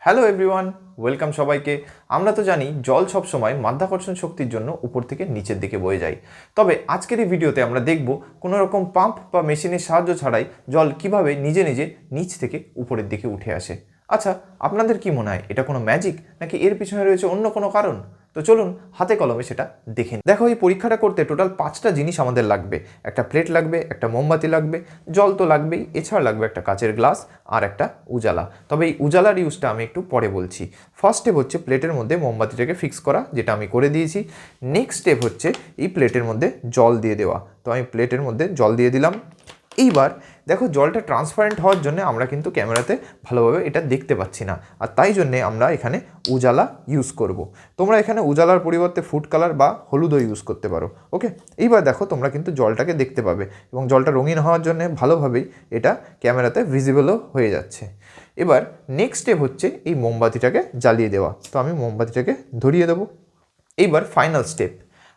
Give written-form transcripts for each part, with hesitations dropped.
Hello everyone, welcome সবাইকে। আমরা তো জানি জল সবসময় মাধ্যাকর্ষণ শক্তির জন্য উপর থেকে নিচের দিকে বয়ে যায়। তবে আজকের এই ভিডিওতে আমরা দেখব কোনো রকম পাম্প বা মেশিনের সাহায্য ছাড়াই জল কিভাবে নিজে নিজে নিচ থেকে উপরের দিকে উঠে আসে। আচ্ছা, আপনাদের কি মনে হয় এটা কোনো ম্যাজিক নাকি এর পিছনে রয়েছে অন্য কোনো কারণ? তো চলুন হাতে কলমে সেটা দেখে নিই। দেখো, এই পরীক্ষাটা করতে টোটাল 5টা জিনিস আমাদের লাগবে। একটা প্লেট লাগবে, একটা মোমবাতি লাগবে, জল তো লাগবেই, এছাড়া লাগবে একটা কাচের গ্লাস আর একটা উজালা। তবে এই উজালার ইউজটা আমি একটু পরে বলছি। ফার্স্ট স্টেপ হচ্ছে প্লেটের মধ্যে মোমবাতিটাকে ফিক্স করা, যেটা আমি করে দিয়েছি। নেক্সট স্টেপ হচ্ছে এই প্লেটের মধ্যে জল দিয়ে দেওয়া। তো আমি প্লেটের মধ্যে জল দিয়ে দিলাম। এইবার দেখো, জলটা ট্রান্সপারেন্ট হওয়ার জন্য আমরা কিন্তু ক্যামেরাতে ভালোভাবে এটা দেখতে পাচ্ছি না, আর তাই জন্যে আমরা এখানে উজালা ইউজ করব। তোমরা এখানে উজালার পরিবর্তে ফুড কালার বা হলুদও ইউজ করতে পারো। ওকে, এইবার দেখো তোমরা কিন্তু জলটাকে দেখতে পাবে এবং জলটা রঙিন হওয়ার জন্য ভালোভাবেই এটা ক্যামেরাতে ভিজিবলও হয়ে যাচ্ছে। এবার নেক্সট স্টেপ হচ্ছে এই মোমবাতিটাকে জ্বালিয়ে দেওয়া। তো আমি মোমবাতিটাকে ধরিয়ে দেবো। এইবার ফাইনাল স্টেপ,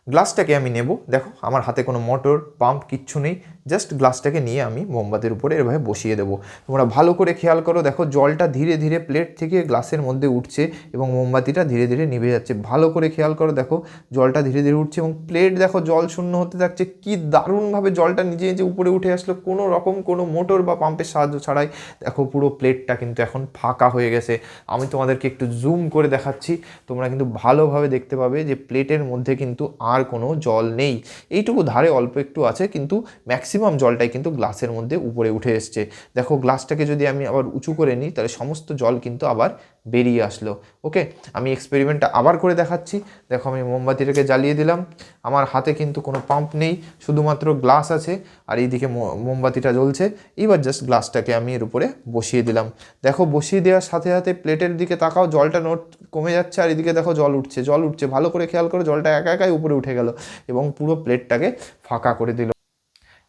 গ্লাসটাকে আমি নেব। দেখো, আমার হাতে কোনো মোটর পাম্প কিচ্ছু নেই, জাস্ট গ্লাসটাকে নিয়ে আমি মোমবাতির উপরে এভাবে বসিয়ে দেবো। তোমরা ভালো করে খেয়াল করো, দেখো জলটা ধীরে ধীরে প্লেট থেকে গ্লাসের মধ্যে উঠছে এবং মোমবাতিটা ধীরে ধীরে নিভে যাচ্ছে। ভালো করে খেয়াল করো, দেখো জলটা ধীরে ধীরে উঠছে এবং প্লেট দেখো জল শূন্য হতে থাকছে। কি দারুণভাবে জলটা নিজে নিজে উপরে উঠে আসলো, কোনো রকম কোনো মোটর বা পাম্পের সাহায্য ছাড়াই। দেখো পুরো প্লেটটা কিন্তু এখন ফাঁকা হয়ে গেছে। আমি তোমাদেরকে একটু জুম করে দেখাচ্ছি, তোমরা কিন্তু ভালোভাবে দেখতে পাবে যে প্লেটের মধ্যে কিন্তু আর কোনো জল নেই। এইটুকু ধারে অল্প একটু আছে, কিন্তু ম্যাক্সিমাম জলটাই কিন্তু গ্লাসের মধ্যে উপরে উঠে এসছে। দেখো, গ্লাসটাকে যদি আমি আবার উঁচু করে নিই তাহলে সমস্ত জল কিন্তু আবার বেরিয়ে আসলো। ওকে, আমি এক্সপেরিমেন্টটা আবার করে দেখাচ্ছি। দেখো, আমি মোমবাতিটাকে জ্বালিয়ে দিলাম। আমার হাতে কিন্তু কোনো পাম্প নেই, শুধুমাত্র গ্লাস আছে আর এইদিকে মোমবাতিটা জ্বলছে। এবার জাস্ট গ্লাসটাকে আমি এর উপরে বসিয়ে দিলাম। দেখো, বসিয়ে দেওয়ার সাথে সাথে প্লেটের দিকে তাকাও, জলটা কমে যাচ্ছে আর এদিকে দেখো জল উঠছে। ভালো করে খেয়াল করে, জলটা একা একাই উপরে উঠে গেল এবং পুরো প্লেটটাকে ফাঁকা করে দিল।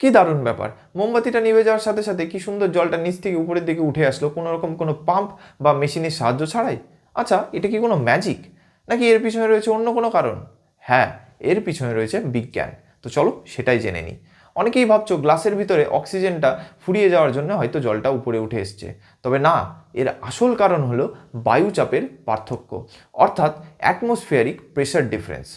কি দারুণ ব্যাপার! মোমবাতিটা নিভে যাওয়ার সাথে সাথে কি সুন্দর জলটা নিচ থেকে উপরের দিকে উঠে আসলো, কোনো রকম কোনো পাম্প বা মেশিনের সাহায্য ছাড়াই। আচ্ছা, এটা কি কোনো ম্যাজিক নাকি এর পিছনে রয়েছে অন্য কোনো কারণ? হ্যাঁ, এর পিছনে রয়েছে বিজ্ঞান। তো চলো সেটাই জেনে নিই। অনেকেই ভাবছো গ্লাসের ভিতরে অক্সিজেনটা ফুরিয়ে যাওয়ার জন্য হয়তো জলটা উপরে উঠে এসছে। তবে না, এর আসল কারণ হলো বায়ুচাপের পার্থক্য, অর্থাৎ অ্যাটমসফিয়ারিক প্রেশার ডিফারেন্স।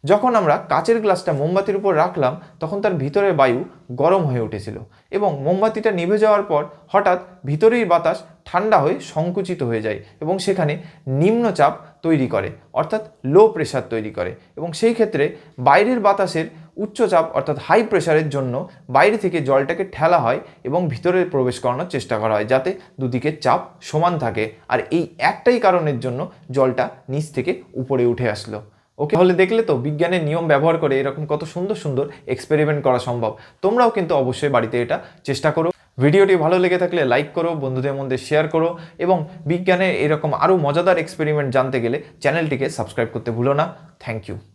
যখন আমরা কাচের গ্লাসটা মোমবাতির উপর রাখলাম তখন তার ভিতরের বায়ু গরম হয়ে উঠেছিল এবং মোমবাতিটা নিভে যাওয়ার পর হঠাৎ ভিতরের বাতাস ঠান্ডা হয়ে সংকুচিত হয়ে যায় এবং সেখানে নিম্নচাপ তৈরি করে, অর্থাৎ লো প্রেশার তৈরি করে। এবং সেই ক্ষেত্রে বাইরের বাতাসের উচ্চচাপ অর্থাৎ হাই প্রেশারের জন্য বাইরে থেকে জলটাকে ঠেলা হয় এবং ভিতরে প্রবেশ করানোর চেষ্টা করা হয়, যাতে দুদিকের চাপ সমান থাকে। আর এই একটাই কারণের জন্য জলটা নিচ থেকে উপরে উঠে আসলো। ওকে, তাহলে দেখলে তো বিজ্ঞানের নিয়ম ব্যবহার করে এরকম কত সুন্দর সুন্দর এক্সপেরিমেন্ট করা সম্ভব। তোমরাও কিন্তু অবশ্যই বাড়িতে এটা চেষ্টা করো। ভিডিওটি ভালো লেগে থাকলে লাইক করো, বন্ধুদের মধ্যে শেয়ার করো এবং বিজ্ঞানের এরকম আরও মজাদার এক্সপেরিমেন্ট জানতে গেলে চ্যানেলটিকে সাবস্ক্রাইব করতে ভুলো না। Thank you.